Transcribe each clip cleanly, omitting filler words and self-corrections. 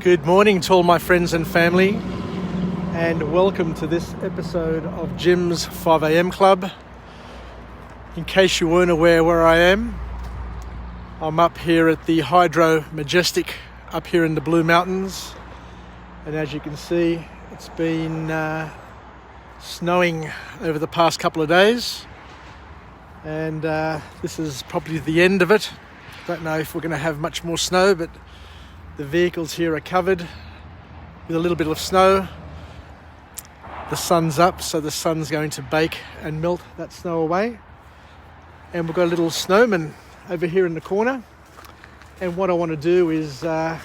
Good morning to all my friends and family, and welcome to this episode of Jim's 5am Club. In case you weren't aware where I am, I'm up here at the Hydro Majestic up here in the Blue Mountains, and as you can see, it's been snowing over the past couple of days, and this is probably the end of it. Don't know if we're going to have much more snow, but the vehicles here are covered with a little bit of snow. The sun's up, so the sun's going to bake and melt that snow away. And we've got a little snowman over here in the corner. And what I want to do is go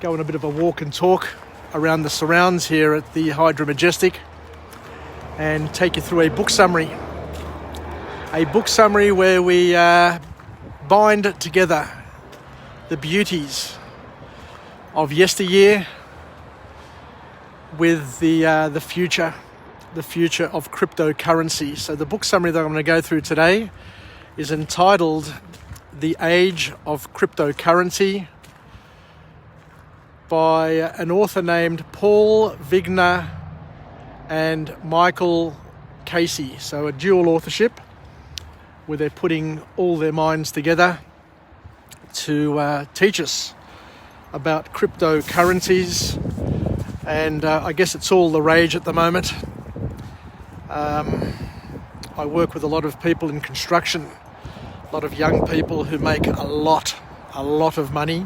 on a bit of a walk and talk around the surrounds here at the Hydro Majestic and take you through a book summary. A book summary where we bind together the beauties of yesteryear with the future of cryptocurrency. So the book summary that I'm going to go through today is entitled The Age of Cryptocurrency by an author named Paul Vigna and Michael Casey. So a dual authorship where they're putting all their minds together to teach us about cryptocurrencies, and I guess it's all the rage at the moment. I work with a lot of people in construction, a lot of young people who make a lot of money,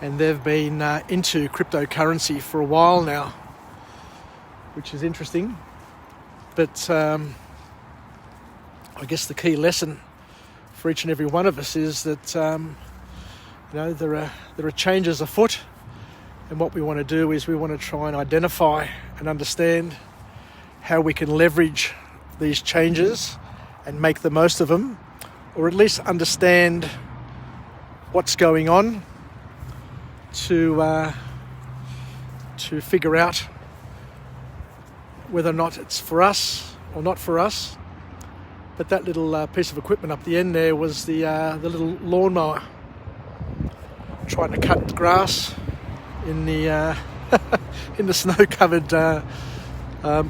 and they've been into cryptocurrency for a while now, which is interesting. But I guess the key lesson for each and every one of us is that there are changes afoot, and what we want to do is we want to try and identify and understand how we can leverage these changes and make the most of them, or at least understand what's going on to figure out whether or not it's for us or not for us. But that little piece of equipment up the end there was the little lawnmower trying to cut grass in the in the snow-covered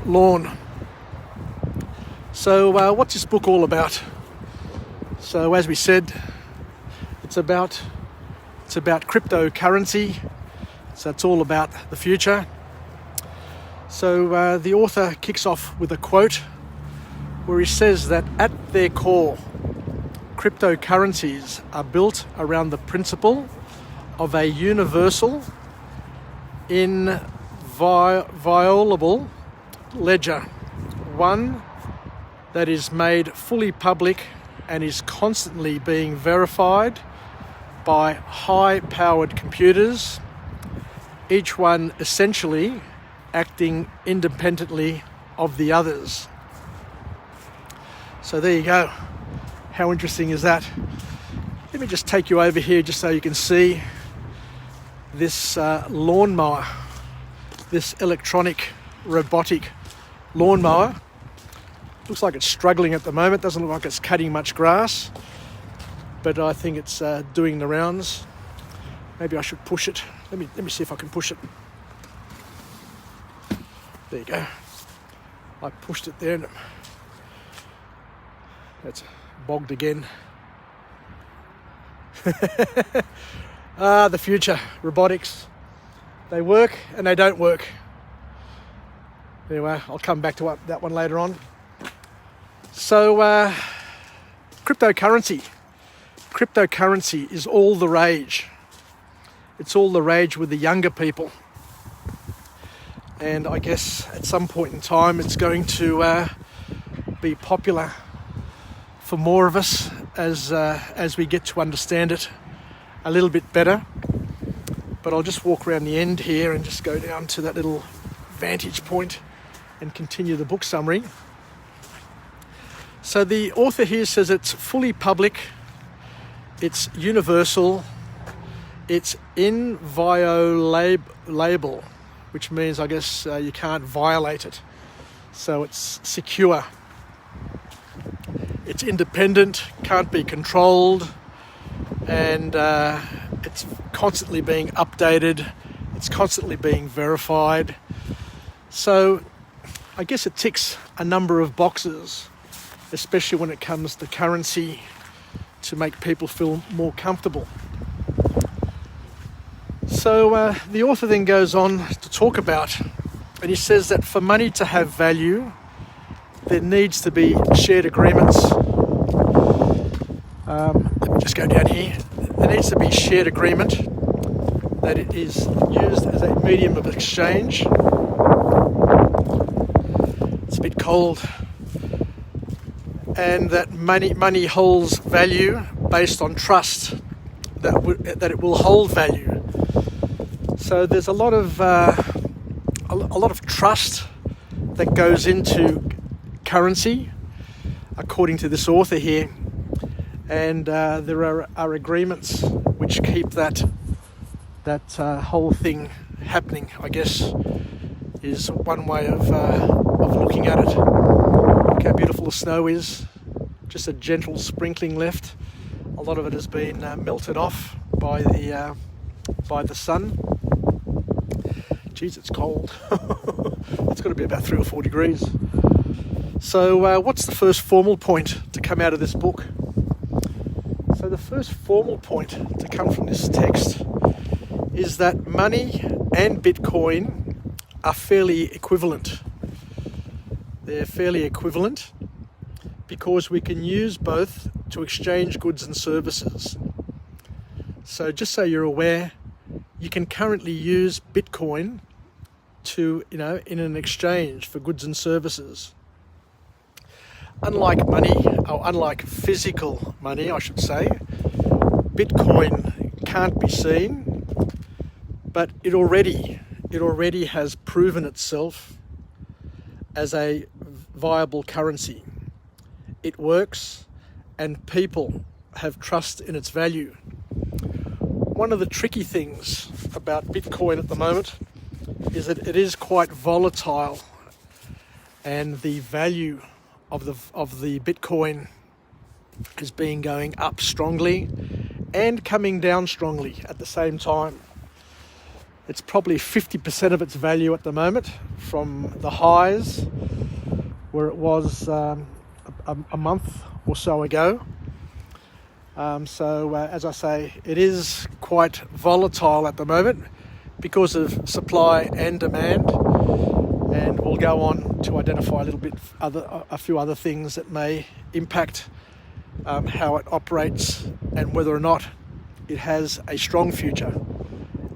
lawn. So what's this book all about? So as we said, it's about cryptocurrency. So it's all about the future. So the author kicks off with a quote where he says that at their core, cryptocurrencies are built around the principle of a universal, inviolable ledger, one that is made fully public and is constantly being verified by high-powered computers, each one essentially acting independently of the others. So there you go. How interesting is that? Let me just take you over here just so you can see this lawnmower, this electronic robotic lawnmower. Looks like it's struggling at the moment. Doesn't look like it's cutting much grass, but I think it's doing the rounds. Maybe I should push it. Let me see if I can push it. There you go. I pushed it there and it's bogged again. The future, robotics. They work and they don't work. Anyway, I'll come back to that one later on. So, cryptocurrency. Cryptocurrency is all the rage. It's all the rage with the younger people. And I guess at some point in time it's going to be popular for more of us as we get to understand it a little bit better. But I'll just walk around the end here and just go down to that little vantage point and continue the book summary. So the author here says it's fully public, it's universal, it's inviolable, which means I guess you can't violate it. So it's secure. It's independent, can't be controlled, and it's constantly being updated, it's constantly being verified. So I guess it ticks a number of boxes, especially when it comes to currency, to make people feel more comfortable. So the author then goes on to talk about, and he says that for money to have value, there needs to be shared agreements. Let me just go down here. There needs to be shared agreement that it is used as a medium of exchange. It's a bit cold. And that money holds value based on trust, that it will hold value. So there's a lot of trust that goes into currency, according to this author here, and there are agreements which keep that whole thing happening, I guess, is one way of looking at it. Look how beautiful the snow is, just a gentle sprinkling left. A lot of it has been melted off by the sun. Geez, it's cold. It's got to be about 3 or 4 degrees. So what's the first formal point to come out of this book? So the first formal point to come from this text is that money and Bitcoin are fairly equivalent. They're fairly equivalent because we can use both to exchange goods and services. So just so you're aware, you can currently use Bitcoin to, in an exchange for goods and services. Unlike money, or unlike physical money, I should say, Bitcoin can't be seen, but it already has proven itself as a viable currency. It works, and people have trust in its value. One of the tricky things about Bitcoin at the moment is that it is quite volatile, and the value of the Bitcoin has been going up strongly and coming down strongly at the same time. It's probably 50% of its value at the moment from the highs where it was a month or so ago. So as I say, it is quite volatile at the moment because of supply and demand, and we'll go on to identify a few other things that may impact how it operates and whether or not it has a strong future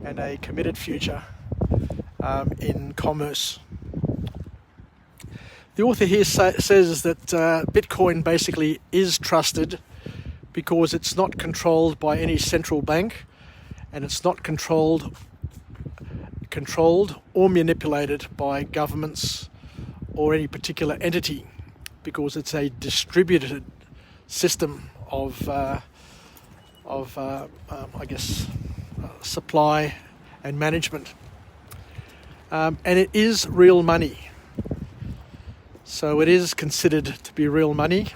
and a committed future in commerce. The author here says that Bitcoin basically is trusted because it's not controlled by any central bank, and it's not controlled or manipulated by governments or any particular entity, because it's a distributed system of supply and management, and it is real money. So it is considered to be real money,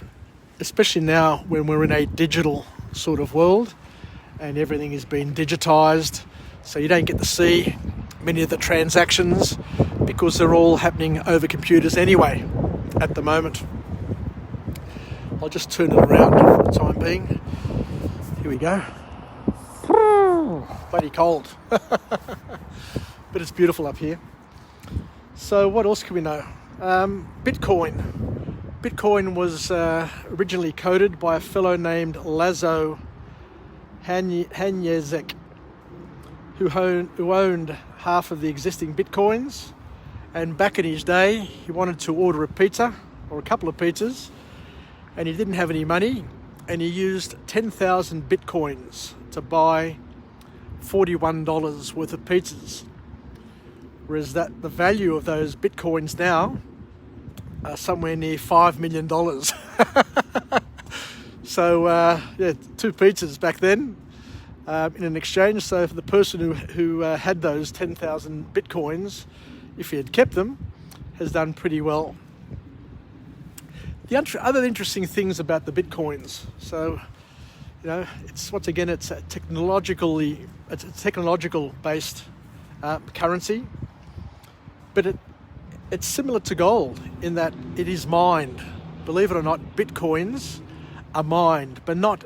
especially now when we're in a digital sort of world and everything is being digitized, so you don't get to see many of the transactions because they're all happening over computers anyway at the moment. I'll just turn it around for the time being. Here we go. Bloody cold. But it's beautiful up here. So what else can we know? Bitcoin was originally coded by a fellow named Lazo Hanyezek, who owned half of the existing Bitcoins, and back in his day he wanted to order a pizza or a couple of pizzas, and he didn't have any money, and he used 10,000 Bitcoins to buy $41 worth of pizzas, whereas that the value of those Bitcoins now are somewhere near $5 million. So 2 pizzas back then in an exchange. So for the person who had those 10,000 Bitcoins, if he had kept them, has done pretty well. The other interesting things about the Bitcoins. So It's once again it's a technological based currency, but it's similar to gold in that it is mined. Believe it or not, bitcoins are mined, but not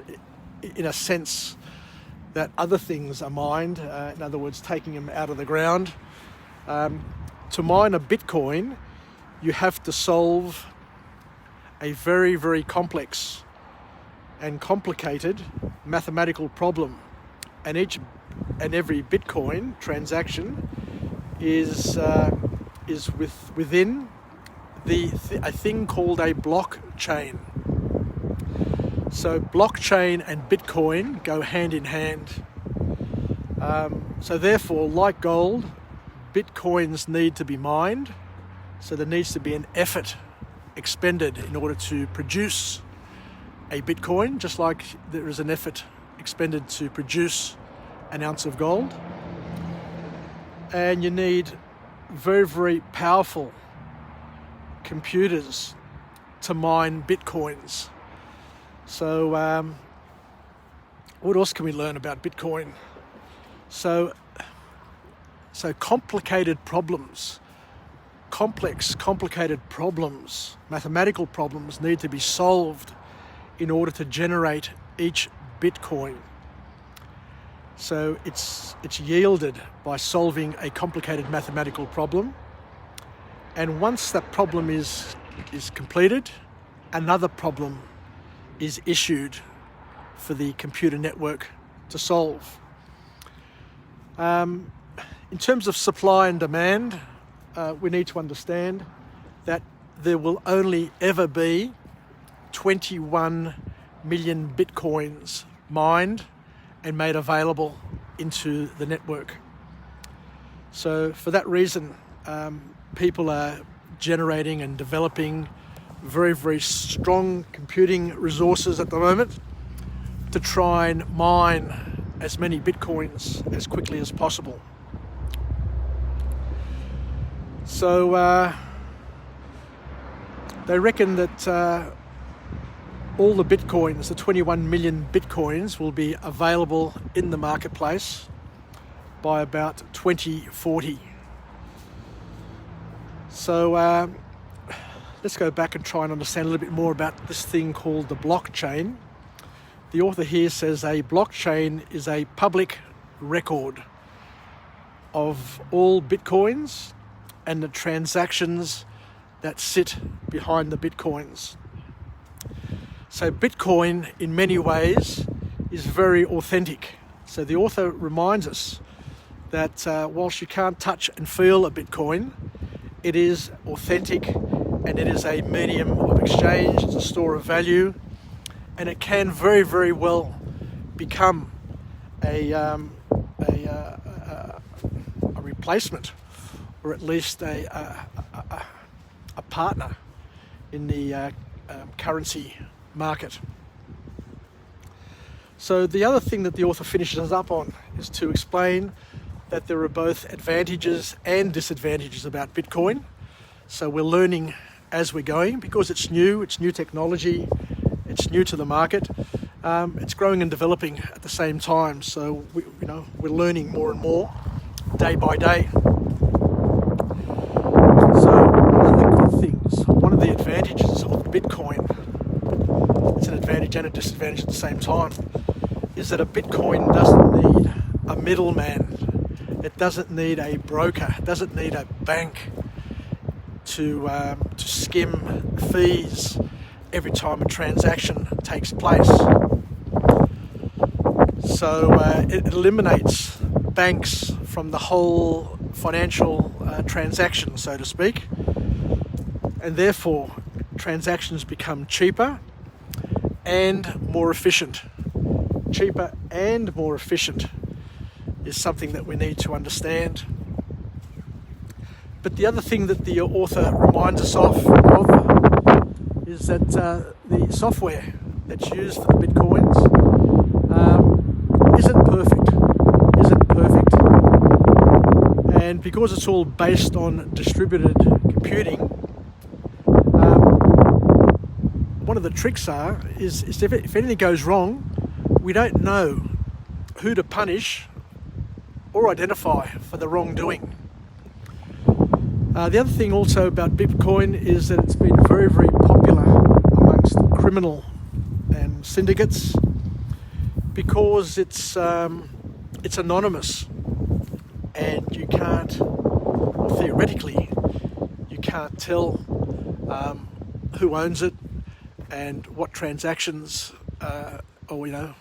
in a sense that other things are mined. In other words, taking them out of the ground. To mine a bitcoin, you have to solve a very, very complex and complicated mathematical problem, and every bitcoin transaction is within a thing called a blockchain. So blockchain and bitcoin go hand in hand. So therefore, like gold, bitcoins need to be mined. So there needs to be an effort expended in order to produce a bitcoin, just like there is an effort expended to produce an ounce of gold. And you need very, very powerful computers to mine bitcoins. So what else can we learn about Bitcoin? So complicated problems, complicated problems, mathematical problems need to be solved in order to generate each Bitcoin. So it's yielded by solving a complicated mathematical problem. And once that problem is completed, another problem is issued for the computer network to solve. In terms of supply and demand, we need to understand that there will only ever be 21 million bitcoins mined and made available into the network. So for that reason, people are generating and developing very, very strong computing resources at the moment to try and mine as many bitcoins as quickly as possible. So they reckon that all the bitcoins, the 21 million bitcoins, will be available in the marketplace by about 2040. So let's go back and try and understand a little bit more about this thing called the blockchain. The author here says a blockchain is a public record of all bitcoins and the transactions that sit behind the bitcoins. So Bitcoin, in many ways, is very authentic. So the author reminds us that whilst you can't touch and feel a Bitcoin, it is authentic and it is a medium of exchange, it's a store of value, and it can very, very well become a replacement, or at least a partner in the currency market. So the other thing that the author finishes us up on is to explain that there are both advantages and disadvantages about Bitcoin. So we're learning as we're going because it's new technology, it's new to the market, it's growing and developing at the same time. So we're learning more and more day by day. So one of the good things, one of the advantages of Bitcoin, it's an advantage and a disadvantage at the same time, is that a Bitcoin doesn't need a middleman. It doesn't need a broker. It doesn't need a bank to skim fees every time a transaction takes place. So it eliminates banks from the whole financial transaction, so to speak, and therefore transactions become cheaper and more efficient. Cheaper and more efficient is something that we need to understand. But the other thing that the author reminds us of is that the software that's used for the bitcoins isn't perfect. And because it's all based on distributed computing, one of the tricks is if anything goes wrong, we don't know who to punish or identify for the wrongdoing. The other thing also about Bitcoin is that it's been very, very popular amongst criminal and syndicates because it's anonymous, and you can't, or theoretically, you can't tell who owns it and what transactions, or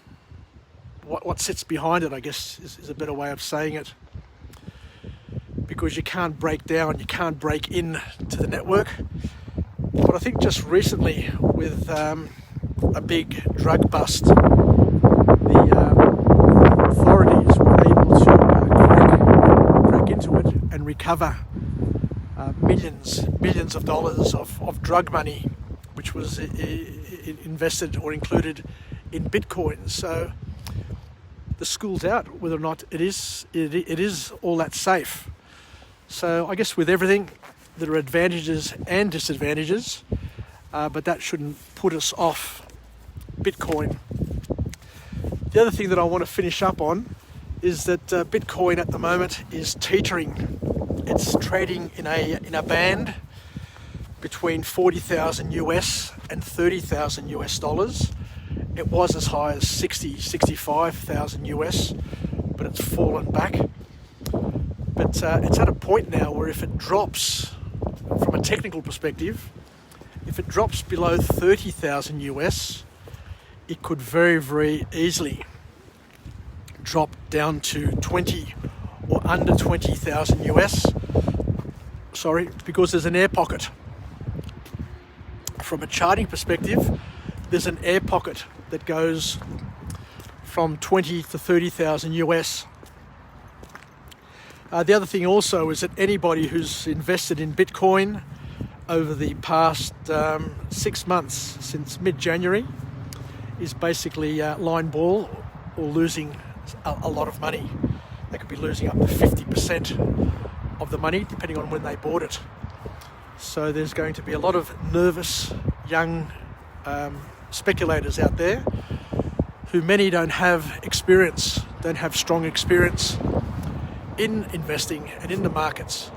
what sits behind it, I guess is a better way of saying it. Because you can't break in to the network. But I think just recently, with a big drug bust, the authorities were able to crack into it and recover millions of dollars of drug money, which was invested or included in Bitcoin. So the school's out whether or not it is all that safe. So I guess with everything, there are advantages and disadvantages, but that shouldn't put us off Bitcoin. The other thing that I want to finish up on is that Bitcoin at the moment is teetering. It's trading in a band between 40,000 US and 30,000 US dollars. It was as high as 65,000 US, but it's fallen back. But it's at a point now where if it drops, from a technical perspective, if it drops below 30,000 US, it could very, very easily drop down to 20 or under 20,000 US. Sorry, because there's an air pocket. From a charting perspective, there's an air pocket that goes from 20 to 30,000 US. The other thing also is that anybody who's invested in Bitcoin over the past 6 months, since mid-January, is basically line ball or losing a lot of money. They could be losing up to 50% of the money, depending on when they bought it. So there's going to be a lot of nervous young speculators out there who many don't have strong experience in investing and in the markets,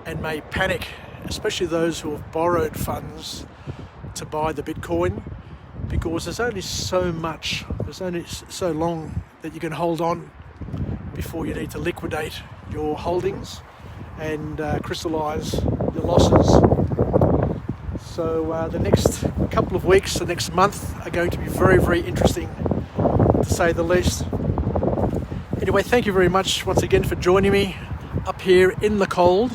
and may panic, especially those who have borrowed funds to buy the Bitcoin, because there's only so long that you can hold on before you need to liquidate your holdings and crystallize your losses. So the next couple of weeks, the next month, are going to be very, very interesting, to say the least. Anyway, thank you very much once again for joining me up here in the cold,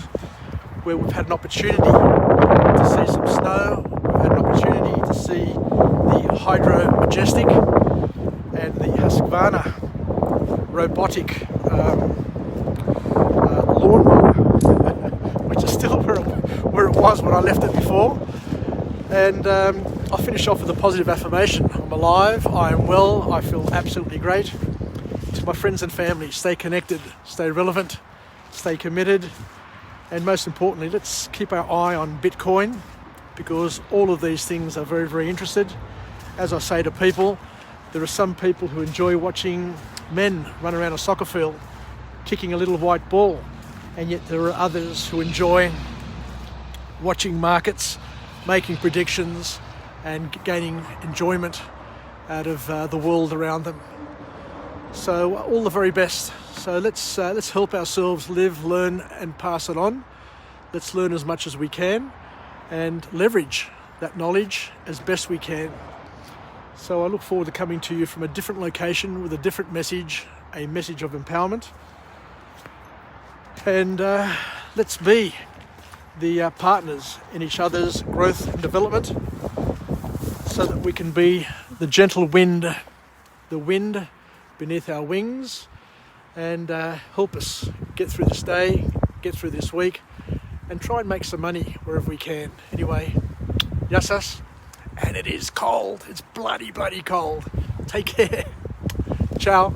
where we've had an opportunity to see some snow. We've had an opportunity to see the Hydro Majestic and the Husqvarna robotic lawnmower, which is still where it was when I left it before. And I'll finish off with a positive affirmation. I'm alive, I am well, I feel absolutely great. To my friends and family, stay connected, stay relevant, stay committed, and most importantly, let's keep our eye on Bitcoin, because all of these things are very, very interested. As I say to people, there are some people who enjoy watching men run around a soccer field kicking a little white ball, and yet there are others who enjoy watching markets, making predictions, and gaining enjoyment out of the world around them. So all the very best. So let's help ourselves live, learn, and pass it on. Let's learn as much as we can and leverage that knowledge as best we can. So I look forward to coming to you from a different location with a different message, a message of empowerment. And let's be the partners in each other's growth and development, so that we can be the gentle wind, the wind beneath our wings, and help us get through this day, get through this week, and try and make some money wherever we can. Anyway, yassas, and it is cold. It's bloody cold. Take care. Ciao.